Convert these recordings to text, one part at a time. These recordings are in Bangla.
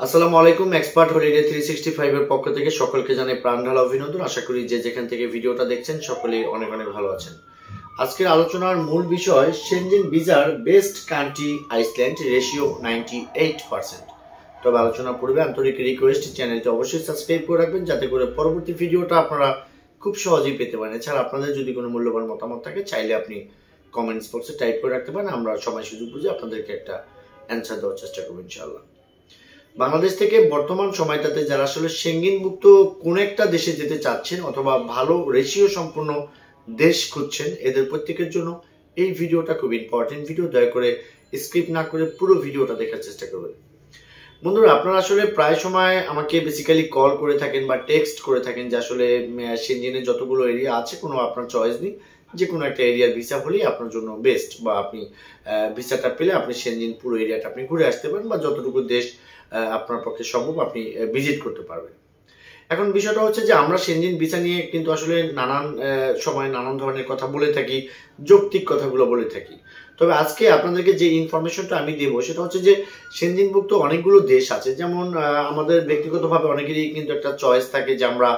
আসসালামু আলাইকুম। এক্সপার্ট হলিডে 365 এর পক্ষ থেকে সকলকে জানাই প্রাণঢালা অভিনন্দন। আশা করি যে যেখান থেকে ভিডিওটা দেখছেন সকলেই অনেক অনেক ভালো আছেন। আজকের আলোচনার মূল বিষয় শেনজেন ভিসার বেস্ট কান্ট্রি আইসল্যান্ড, রেশিও 98%। তবে আলোচনা পূর্বে আন্তরিক রিকোয়েস্ট, চ্যানেলটি অবশ্যই সাবস্ক্রাইব করে রাখবেন যাতে করে পরবর্তী ভিডিওটা আপনারা খুব সহজেই পেতে পারেন। এছাড়া আপনাদের যদি কোনো মূল্যবান মতামত থাকে চাইলে আপনি কমেন্টস বক্সে টাইপ করে রাখতে পারেন। আমরা সময় সুযোগ বুঝে আপনাদেরকে একটা অ্যান্সার দেওয়ার চেষ্টা করব ইনশাআল্লাহ। বাংলাদেশ থেকে বর্তমান সময়টাতে যারা আসলে সেঙ্গেন মুক্ত কোন একটা দেশে যেতে চাচ্ছেন অথবা ভালো রেশিও সম্পূর্ণ দেশ খুঁজছেন, এদের প্রত্যেকের জন্য এই ভিডিওটা খুব ইম্পর্টেন্ট ভিডিও। দয়া করে স্কিপ না করে পুরো ভিডিওটা দেখার চেষ্টা করবেন। বন্ধুরা, আপনারা আসলে প্রায় সময় আমাকে বেসিক্যালি কল করে থাকেন বা টেক্সট করে থাকেন যে আসলে সেনজেনের যতগুলো এরিয়া আছে কোনো আপনার চয়েস নেই, যে কোনো একটা এরিয়ার ভিসা হলেই আপনার জন্য বেস্ট, বা আপনি ভিসাটা পেলে আপনি সেনজেন পুরো এরিয়াটা আপনি ঘুরে আসতে পারেন বা যতটুকু দেশ আপনার পক্ষে সম্ভব আপনি ভিজিট করতে পারবেন। এখন বিষয়টা হচ্ছে যে আমরা সেনজেন ভিসা নিয়ে কিন্তু আসলে নানান সময় নানান ধরনের কথা বলে থাকি, যৌক্তিক কথাগুলো বলে থাকি। তবে আজকে আপনাদেরকে যে ইনফরমেশনটা আমি দেবো সেটা হচ্ছে যে সেনজেনভুক্ত অনেকগুলো দেশ আছে, যেমন আমাদের ব্যক্তিগতভাবে অনেকেরই কিন্তু একটা চয়েস থাকে যে আমরা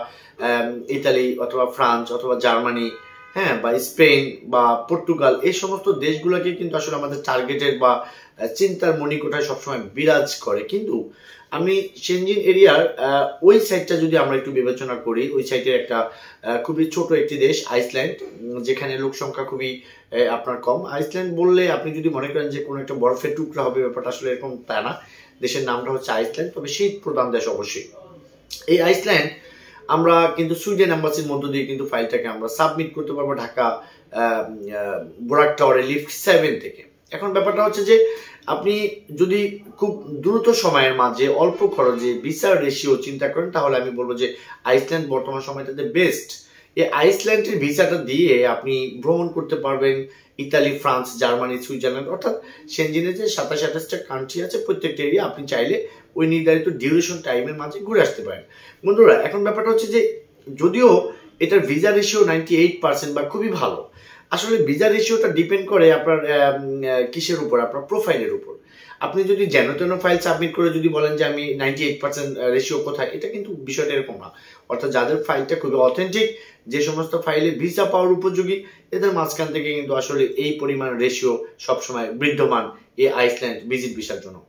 ইতালি অথবা ফ্রান্স অথবা জার্মানি, হ্যাঁ, বা স্পেন বা পর্তুগাল, এই সমস্ত দেশগুলোকে কিন্তু আসলে আমাদের টার্গেটেড বা চিন্তার মণিকোঠায় সবসময় বিরাজ করে। কিন্তু আমি সেনজেন এরিয়ার ওই সাইডটা যদি আমরা একটু বিবেচনা করি, ওই সাইডের একটা খুবই ছোট একটি দেশ আইসল্যান্ড, যেখানে লোক সংখ্যা খুবই আপনার কম। আইসল্যান্ড বললে আপনি যদি মনে করেন যে কোনো একটা বরফের টুকরা হবে, ব্যাপারটা আসলে এরকম তা না। দেশের নামটা হচ্ছে আইসল্যান্ড, তবে শীত প্রধান দেশ অবশ্যই। এই আইসল্যান্ড আমরা কিন্তু সুইডেন এম্বাসির মধ্য দিয়ে কিন্তু ফাইলটাকে আমরা সাবমিট করতে পারবো ঢাকা বোরাক টাওয়ারে লিফট 7 থেকে। এখন ব্যাপারটা হচ্ছে যে আপনি যদি খুব দ্রুত সময়ের মাঝে অল্প খরচে ভিসার রেশিও চিন্তা করেন, তাহলে আমি বলবো যে আইসল্যান্ড বর্তমান সময়টাতে বেস্ট। এই আইসল্যান্ডের ভিসাটা দিয়ে আপনি ভ্রমণ করতে পারবেন ইতালি, ফ্রান্স, জার্মানি, সুইজারল্যান্ড, অর্থাৎ সেনজেনের যে 27-28টা কান্ট্রি আছে প্রত্যেকটা এরিয়া আপনি চাইলে ওই নির্ধারিত ডিউরেশন টাইমের মাঝে ঘুরে আসতে পারেন। বন্ধুরা, এখন ব্যাপারটা হচ্ছে যে যদিও এটার ভিসা রেশিও 98% বা খুবই ভালো, আসলে ভিসা রেশিওটা ডিপেন্ড করে আপনার কিসের উপর, আপনার প্রোফাইলের উপর। আপনি যদি যেন তেন ফাইল সাবমিট করে যদি বলেন যে আমি 98% রেশিও কোথায়, এটা কিন্তু বিষয়টা এরকম না। অর্থাৎ যাদের ফাইলটা খুবই অথেন্টিক, যে সমস্ত ফাইলে ভিসা পাওয়ার উপযোগী, এদের মাঝখান থেকে কিন্তু আসলে এই পরিমাণ রেশিও সবসময় বিদ্যমান এই আইসল্যান্ড ভিজিট ভিসার জন্য।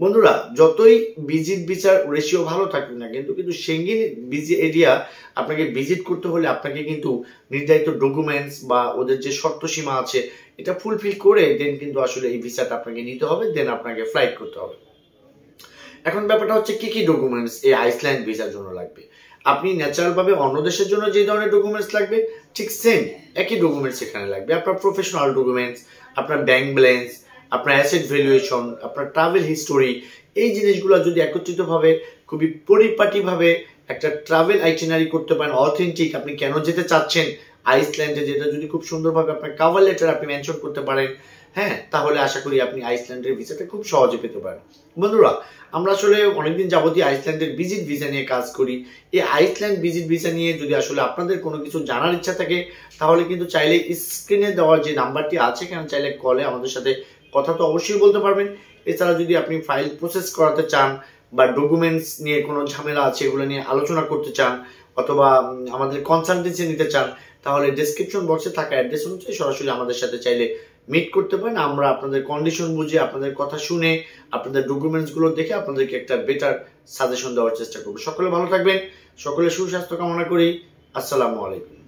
বন্ধুরা, যতই ভিজিট ভিসার রেশিও ভালো থাকুক না কিন্তু সেনজেন এরিয়া আপনাকে ভিজিট করতে হলে আপনাকে কিন্তু নির্ধারিত ডকুমেন্টস বা ওদের যে শর্ত সীমা আছে এটা ফুলফিল করে দেন কিন্তু আসলে এই ভিসাটা আপনাকে নিতে হবে, দেন আপনাকে ফ্লাইট করতে হবে। এখন ব্যাপারটা হচ্ছে কি কি ডকুমেন্টস এই আইসল্যান্ড ভিসার জন্য লাগবে। আপনি ন্যাচারাল ভাবে অন্য দেশের জন্য যে ধরনের ডকুমেন্টস লাগবে ঠিক সেম একই ডকুমেন্টস এখানে লাগবে। আপনার প্রফেশনাল ডকুমেন্টস, আপনার ব্যাংক ব্যালেন্স, আপনার অ্যাসেট ভ্যালুয়েশন, আপনার ট্রাভেল হিস্টোরি, এই জিনিসগুলো যদি একত্রিতভাবে খুবই পরিপাটিভাবে একটা ট্রাভেল আইটিনারি করতে পারেন অথেন্টিক, আপনি কেন যেতে চাচ্ছেন আইসল্যান্ডে, যেটা যদি খুব সুন্দরভাবে আপনার কভার লেটার আপনি মেনশন করতে পারেন, হ্যাঁ, তাহলে আশা করি আপনি আইসল্যান্ডের ভিসাটা খুব সহজে পেতে পারেন। বন্ধুরা, আমরা আসলে অনেকদিন যাবতীয় আইসল্যান্ডের ভিজিট ভিসা নিয়ে কাজ করি। এই আইসল্যান্ড ভিজিট ভিসা নিয়ে যদি আসলে আপনাদের কোনো কিছু জানার ইচ্ছা থাকে তাহলে কিন্তু চাইলে স্ক্রিনে দেওয়ার যে নাম্বারটি আছে এখানে চাইলে কলে আমাদের সাথে কথা তো অবশ্যই বলতে পারবেন। এছাড়া যদি আপনি ফাইল প্রসেস করাতে চান বা ডকুমেন্টস নিয়ে কোনো ঝামেলা আছে এগুলো নিয়ে আলোচনা করতে চান অথবা আমাদের কনসালটেন্সি নিতে চান, তাহলে ডেসক্রিপশন বক্সে থাকা অ্যাড্রেস অনুযায়ী সরাসরি আমাদের সাথে চাইলে মিট করতে পারেন। আমরা আপনাদের কন্ডিশন বুঝে, আপনাদের কথা শুনে, আপনাদের ডকুমেন্টস গুলো দেখে আপনাদেরকে একটা বেটার সাজেশন দেওয়ার চেষ্টা করবো। সকলে ভালো থাকবেন, সকলে সুস্বাস্থ্য কামনা করি। আসসালামু আলাইকুম।